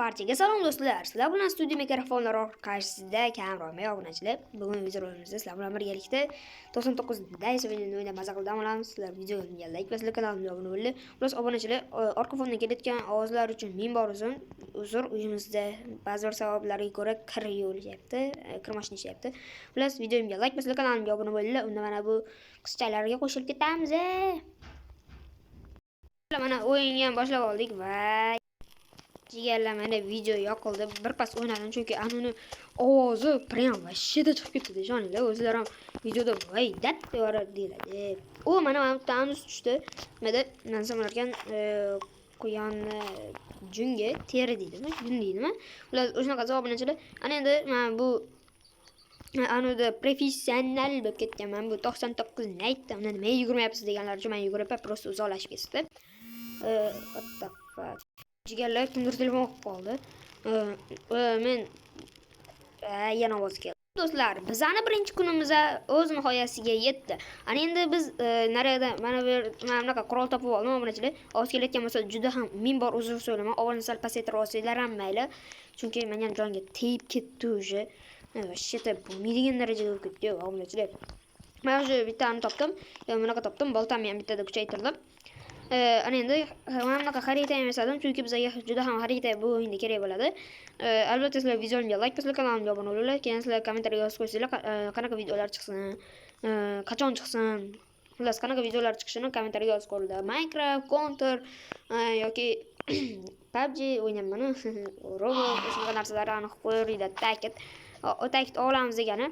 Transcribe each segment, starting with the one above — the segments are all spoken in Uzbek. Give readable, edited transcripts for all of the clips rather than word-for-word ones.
Partiyaga salom do'stlar. Sizlar bilan studiya mikrofonlar qarshisida kamromi obunachilar. Bugun videomizda sizlar bilan birgalikda 99 videoni o'ynab maza qilib olamiz. Sizlar videoga like bosib kanalimga obuna bo'linglar. Plus obunachilar orqa fondan kelayotgan ovozlar uchun ming bor uzr, uyimizda ba'zi bir sabablarga ko'ra kir yo'lishyapti, kir mashina ishlayapti. Plus videomga like bosib kanalimga obuna bo'linglar. Unda mana bu qizchalarga qo'shilib ketamiz. Mana o'yinga boshlab oldik va jigarlar mana video yoqildi. Birpas o'ynadim chunki anuni ovozi prям vashida chiqib ketdi. Ishoninglar, o'zlar ham videoda voy dat deyiladi. U mana tanus tushdi. Mana samalarkan quyonni junga teri deydimi, jun deydimi? Ular o'shanaqa javobichilar. Ana endi men bu anuda professional bo'lib ketganman. Bu 99 ni aytdim. Unda nima yugurmayapsiz deganlar uchun men yugurib prosta uzoqlashib ketdi. What the fuck? Jigarlar kimdir telefon qilib qoldi. Men yana ovoz keldi. Do'stlar, bizani birinchi kunimiz o'z nihoyasiga yetdi. Ana endi biz narada mana bunaqa qurol topib oldim, obunachilar. Ovoz kelayotgan bo'lsa juda ham ming bor uzr so'rayman. Ovozini sal pasaytirib olsanglar ham mayli. Chunki men ham jonga tegib ketdi уже. Vashita bo'lmaydigan darajaga bo'lib ketdi, obunachilar. Men o'sha bittani topdim. Bunaqa topdim. Boltamni ham bittada kuchaytirdim. Ana endi mana bunaqa xarita ham yasadim chunki bizga juda ham xarita bu o'yinda kerak bo'ladi. Albatta sizlar videomga like bosib kanalimga obuna bo'linglar. Keyin sizlar kommentariyaga yozib qo'ysanglar qanaqa videolar chiqsin, qachon chiqsin, xullas qanaqa videolar chiqishini kommentariyaga yozib qo'yinglar. Minecraft, Counter yoki PUBG o'ynayman. Roblox shunaqa narsalarni aniq qo'yinglar. Ta'kid olamiz degani.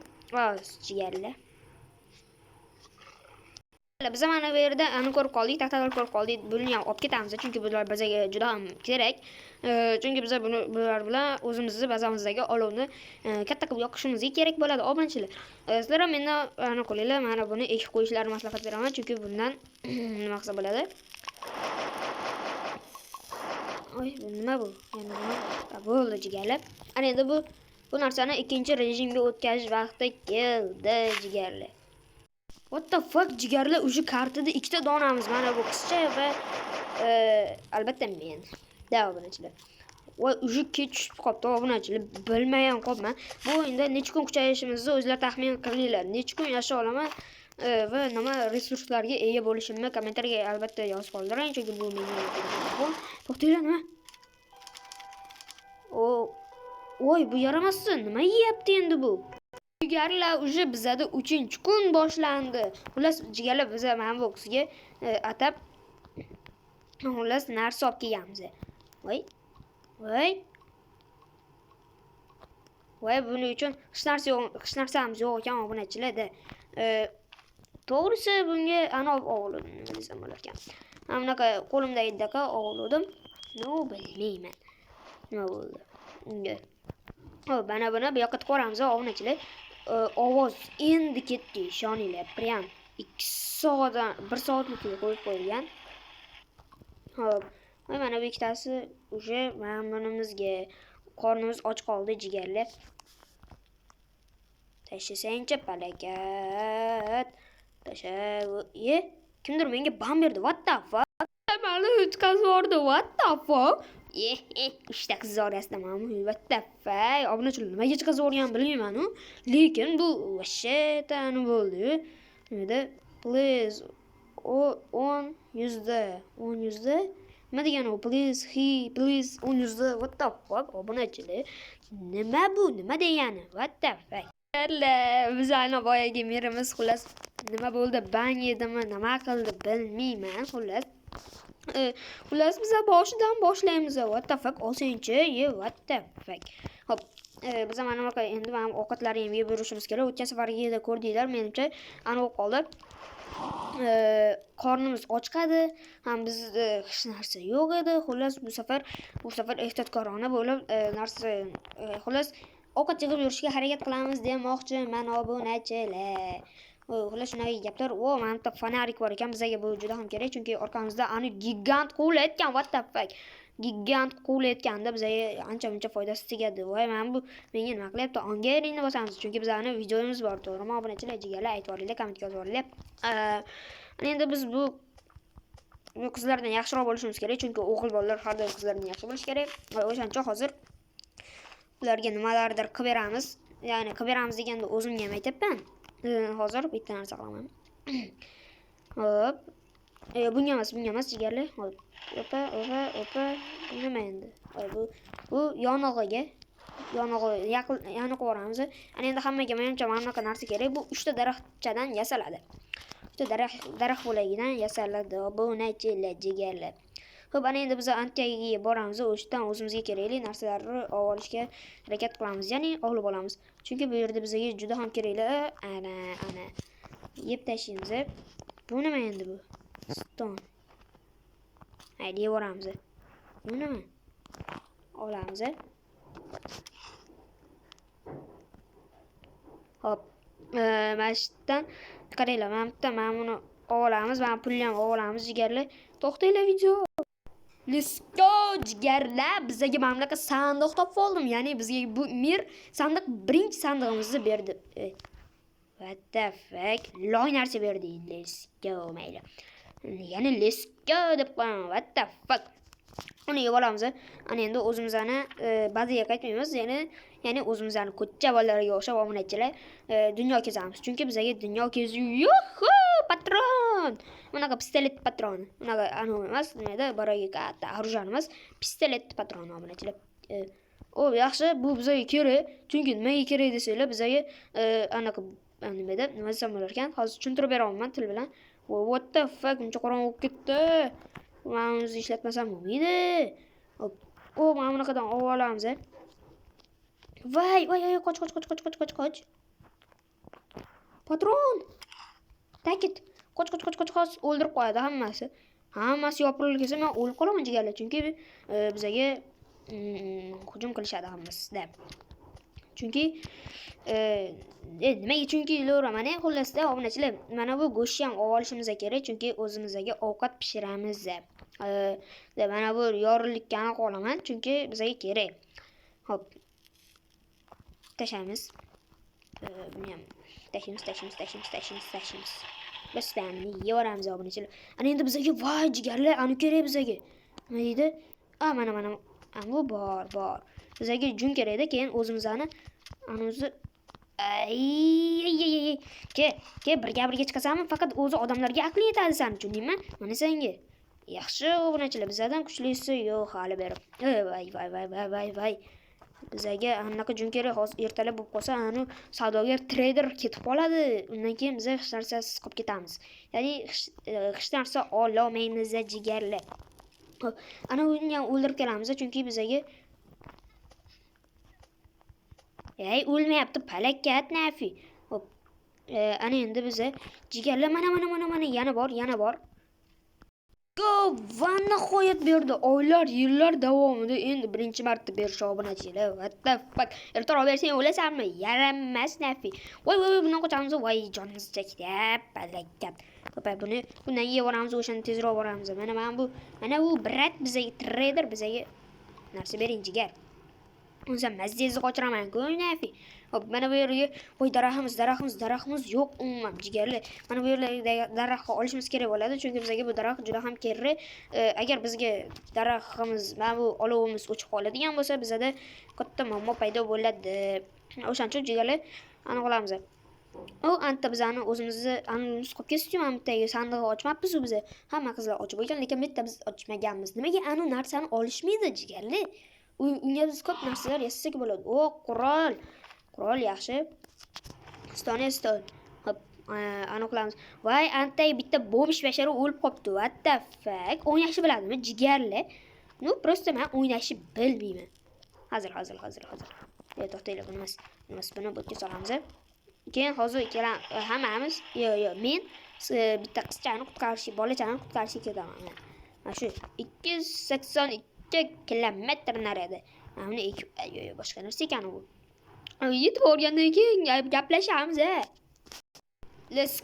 Jigarlar. Biz mana bu yerda ani ko'rib qoldik, taxtalar ko'rib qoldik. Buni ham olib ketamiz chunki bular bizga juda ham kerak. Chunki biz bular bilan o'zimizni bazamizdagi olovni katta qilib yoqishimiz kerak bo'ladi, obunachilar. Sizlar ham mendan ani qilinglar, mana buni ekib qo'yishlarini maslahat beraman chunki bundan nima qilsa bo'ladi? Oy, bu nima bu? Bo'ldi jigarlar. Ana endi bu narsani ikkinchi rejimga o'tkazish vaqti keldi, jigarlar. What the fuck, jigarlar, o'sha kartada ikkita donamiz. Mana bu qizcha va albatta men. Obunachilar. Voy, o'sha kech tushib qopti, obunachilar. Bilmagan qopman. Bu o'yinda necha kun kuchayishimizni o'zlar taxmin qilinglar. Necha kun yashay olaman va nima resurslarga ega bo'lishimni kommentariyaga albatta yozib qoldiring, chunki bu mening telefon. To'xtanglar, nima? Voy, bu yaramasdi. Nima yeyapti endi bu? Jigarlar, уже bizada 3-kun boshlandi. Xullas, jigarlar biz mana bu qizga atab xullas narsa olib kelganmiz. Voy. Buning uchun hech narsamiz yo'q ekan, obunachilarda. To'g'risi bunga ana o'g'lim nima desam bo'lar ekan. Mana bunaqa qo'limdagidaqa o'g'ildim. Bilmayman. Nima bo'ldi? Unga. Buni bu yoqqa qo'yamiz, obunachilar. Ovoz endi ketdi, ishoninglar. Prям 2 soatdan 1 soatlikka qo'yib qo'yilgan. Xo'p, mana bu ikkitasi уже bunimizga qornimiz och qoldi, jigarlar. Tashlasangchi palakat. Kimdir menga bam berdi. What the fuck? Mani o'tkazib yubordi. What the fuck? Ishda qiz orasidaman. What the fuck? Obunachilar nimaga chiqazib yuborgan bilmayman-ku. Lekin bu vashitani bo'ldi. Nima please 10 100da. Nima degani u? Please 10 100da. What the fuck? Obunachilar. Nima bu? Nima degani? What the fuck? Biz ana boyagi merimiz xullas nima bo'ldi? Bang yedimi, nima qildi bilmayman, xullas. Biz boshidan boshlaymiz. What the fuck? Olsangchi, what the fuck? Hop, biz mana bunaqa endi ham ovqatlarni ham yeb yurishimiz kerak. O'tgan safargida ko'rdinglar, menimcha ana o'q qoldi. Qornimiz ochqadi, ham bizda hech narsa yo'q edi. Xullas bu safar ehtiyotkorona bo'lib narsa xullas ovqat yig'ib yurishga harakat qilamiz demoqchiman, obunachilar. Xullas shunaqa gaplar. Mana bitta fonarik bor ekan, bizga bu juda ham kerak chunki orqamizda ani gigant quvlayotgan. What the fuck? Gigant quvlayotganda bizga ancha-muncha foydasi tegadi. Voy, mana bu menga nima qilyapti? Ongaringni bosamiz chunki bizning videomiz bor, to'g'rimi? Obunachilar, jigarlar, aytib yuboringlar, kommentga yozib yuboringlar. Endi biz bu qizlardan yaxshiroq bo'lishimiz kerak, chunki o'g'il bolalar har doim qizlardan yaxshi bo'lishi kerak. O'shancha hozir ularga nimalardir qilib beramiz. Ya'ni qilib beramiz deganda o'zimga ham aytayapman. Hozir bitta narsa qilaman. Hop. Bunga emas jigarlar. Hop. Opa. Nima endi? Bu yonig'iga yaqin qo'ramiz. Ana endi hammaga menimcha mana bunaqa narsa kerak. Bu 3 ta daraxtchadan yasaladi. 3 ta daraxt bo'lagidan yasaladi. Bu nachela jigarlar. Xo'p, ana endi biz antiyaga boramiz. O'shdan o'zimizga kerakli narsalarni olishga harakat qilamiz. Ya'ni olib olamiz. Chunki bu yerda bizga juda ham kerakli. Ana yeb tashlaymiz. Bu nima endi bu? Ston. Haydi yevoramiz. Bu nima? Olamiz. Hop. Mana shundan qaranglar, mana buni olamiz. Mana pulni ham olamiz jigarlar. To'xtanglar video. Let's go jigarlar. Bizga mana bunaqa sandiq topib oldim. Ya'ni bizga bu mir sandiq birinchi sandig'imizni berdi. What the fuck? Loy narsa berdi. Let's go mayli. Ya'ni let's go deb qo'yaman. What the fuck? Uni yeb olamiz. Ana endi o'zimizni bazaga qaytmaymiz. Ya'ni o'zimizni ko'cha bolalariga o'xshab obunachilar dunyo kezamiz. Chunki bizga dunyo kezish yo'q. Patron. Bunaqa pistolet patroni. Bunaqa emas, nimada baraga katta оружие emas, pistolet patroni obunachilar. O yaxshi, bu bizga kerak. Chunki nimaga kerak desanglar, bizga anaqa nimada nima desam bo'lar ekan? Hozir tushuntirib beraman til bilan. What the fuck? Buncha qorong'i bo'lib ketdi. Mana buni ishlatmasam bo'lmaydi. Hop. Mana bunaqadan olamiz. Voy, qoch. Patron. Takit. Qoch. O'ldirib qo'yadi hammasi. Hammasi yopirilib ketsa men o'lib qolaman jigarlar. Chunki bizga hujum qilishadi hammasida. Chunki nimaga? Chunki mana xullasda obunachilar, mana bu go'shtni ham olishimiz kerak, chunki o'zimizga ovqat pishiramiz. Mana bu yorillikka aniq olaman, chunki bizga kerak. Hop. Tashlaymiz. Buni ham tashlaymiz. Biz buni yevoramiz obunachilar. Ana endi bizga voy jigarlar, ani kerak bizga. Nima deydi? Mana. Bu bor. Bizga jun kerakda, keyin o'zimizni anuzi ke birga chiqasanmi? Faqat o'zi odamlarga aqli yetadi sen, tushundingmi? Mana senga. Yaxshi obunachilar, bizdan kuchlisi yo'q hali berib. Voy. Bizga anaqa jun kerak. Hozir ertalab bo'lib qolsa, anu savdogar trader ketib qoladi. Undan keyin biz hech narsasiz qolib ketamiz. Ya'ni hech narsa olmaymiz jigarlar. Ana uni ham o'ldirib kelamiz, chunki bizga o'lmayapti palakat nafi. Hop. Ana endi biza jigarlar mana yana bor. Go! Va nihoyat berdi. Oylar, yillar davomida endi birinchi marta berish obunachilar. What the fuck? Ertaroq bersang o'lasanmi? Yaramas nafi. Voy, buni qo'chamiz. Voy, jonimiz chekdi. Palakat. To'pa bundan yevoramiz, o'shani tezroq boramiz. Mana bu brat bizga trader bizga narsa bering jigar. O'zim mazzingizni qochiraman-ku nafi. Hop, mana bu yerga voy daraxtimiz yo'q umuman jigarlar. Mana bu yerga daraxtni olishimiz kerak bo'ladi, chunki bizga bu daraxt juda ham kerak. Agar bizga daraxtimiz, mana bu olovimiz o'chib qoladigan bo'lsa, bizda katta muammo paydo bo'ladi. O'shancha jigarlar aniqlamiz. Anta bizani o'zimizni animiz qolib ketdi-ku, mana bitta sandiqni ochmabmiz biz. Hamma qizlar ochib bo'lgan, lekin bitta biz ochmaganmiz. Nimaga anu narsani olishmaydi jigarlar? Unga biz ko'p narsalar yasasak bo'ladi. Qurol yaxshi. Stone. Hop, aniqlamiz. Voy, antay bitta bo'bish bashara o'lib qopti. What the fuck? O'ynashni biladimi jigarlar? Prosta men o'ynashni bilmayman. Hozir. To'xtaylar, buni bo'tga solamiz. Keyin hozir hammamiz, men bitta qizchani bolachani qutqarishga ketaman. Mana shu 282 kilometr narada. Mana boshqa narsa ekan bu. Yetib o'rgandan keyin gaplashamiz. Let's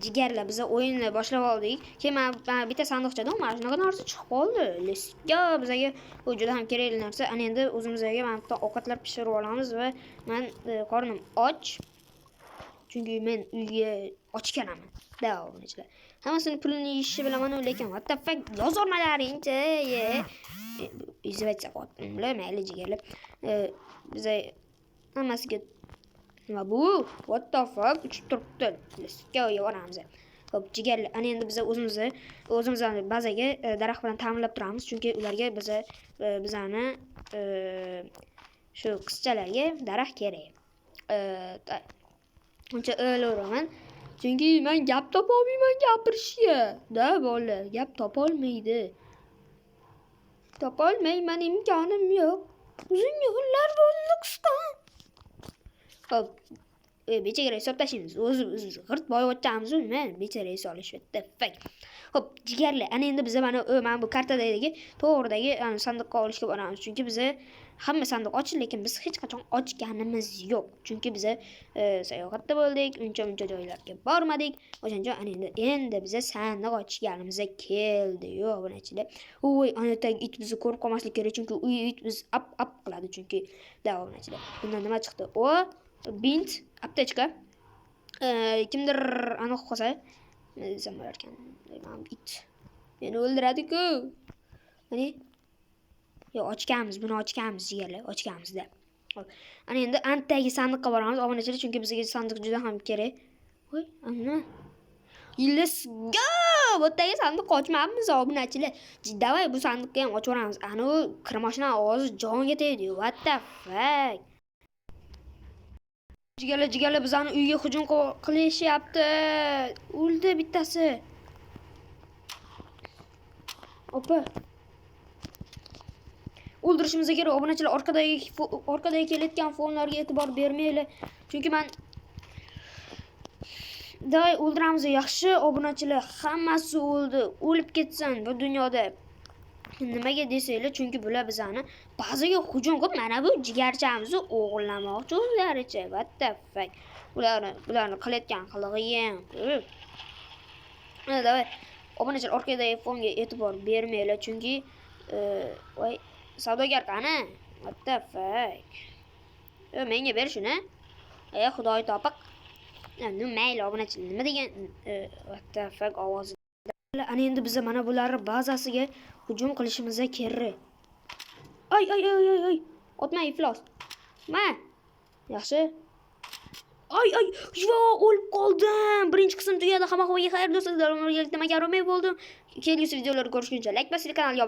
jigarlar, biz o'yinni boshlab oldik. Keyin men bitta sandiqchadan mana shunaqa narsa chiqib qoldi. Let's go. Bizga bu juda ham kerakli narsa. Ana endi o'zimizga mana bitta ovqatlar pishirib olamiz va men qornim och. Chunki men uyga och kelaman. Davomchilar. Hammasini pulini yeyishni bilaman lekin what the fuck yozolmalaring-chi. Izlayotsa qotdim, mayli jigarlar. Biza hammasiga nima bu? What the fuck uchib turibdi. Sizga yuboramiz. Xo'p, jigarlar, ana endi biz o'zimizni bazaga daraxt bilan ta'minlab turamiz, chunki ularga bizani shu qizchalarga daraxt kerak. Uncha o'ylayman. Chunki men gap topolmayman gapirishga. Da bolalar, gap topolmaydi. Topolmayman, imkonim yo'q. Uzun yillar bo'ldi qisqa. Xo'p, bechara hisob tashlaymiz. O'zimiz g'irt boyvachchamiz nima? Bechara solish what the fuck. Xo'p, jigarlar, ana endi biz mana bu kartadagi to'g'ridagi sandiqqa olishga boramiz. Chunki biz hamma sandiq ochiq, lekin biz hech qachon ochganimiz yo'q. Chunki biz sayohatda bo'ldik, uncha joylarga bormadik. O'shuncha ana endi biz sandiq ochganimizga keldi. Yo'q, bunachilar. Voy, ana tag it bizni ko'rib qolmaslik kerak, chunki u it biz ap qiladi chunki. Davonachilar. Bundan nima chiqdi? O, bint, aptechka. Kimdir aniq qolsa, desam bo'lar ekan. It. Meni o'ldiradi-ku. Mana yo, buni ochganmiz jigarlar, ochganmiz-da. Xo'p, ana endi antdagi sandiqqa boramiz, obunachilar, chunki bizga sandiq juda ham kerak. Voy, ana. Let's go! Bu tagi sandiq ochmabmiz, obunachilar. Davay bu sandiqni ham ochaveramiz. Ana u kir mashina ovozi jonga tegdi. What the fuck? Jigarlar bizani uyga hujum qilishyapti. O'ldi bittasi. Opa. O'ldirishimiz kerak. Obunachilar, orqadagi kelayotgan fonlarga e'tibor bermaylar. Chunki men davay o'ldiramiz, yaxshi obunachilar, hammasi o'ldi. O'lib ketsin bu dunyoda. Nimaga desanglar, chunki bular bizani bazaga hujum qilib, mana bu jigarchamizni o'g'irlamoqchi o'zlaricha. What the fuck. Ularni qilayotgan qilig'i ham. Davay obunachilar, orqadagi fonga e'tibor bermaylar, chunki voy savdogar qani? What the fuck. Menga ber shuni. Xudoy topiq. Mayli obunachilar, nima degan what the fuck ovozi. Ana endi biz mana bularning bazasiga hujum qilishimiz kerak. Ay. Otma iflos. Ma. Yaxshi. Ay, o'lib qoldim. Birinchi qism tugadi. Hamma xayr do'stlar. Nimaga bo'ldim. Kelgusi videolarni ko'rishguncha like bosing, kanalga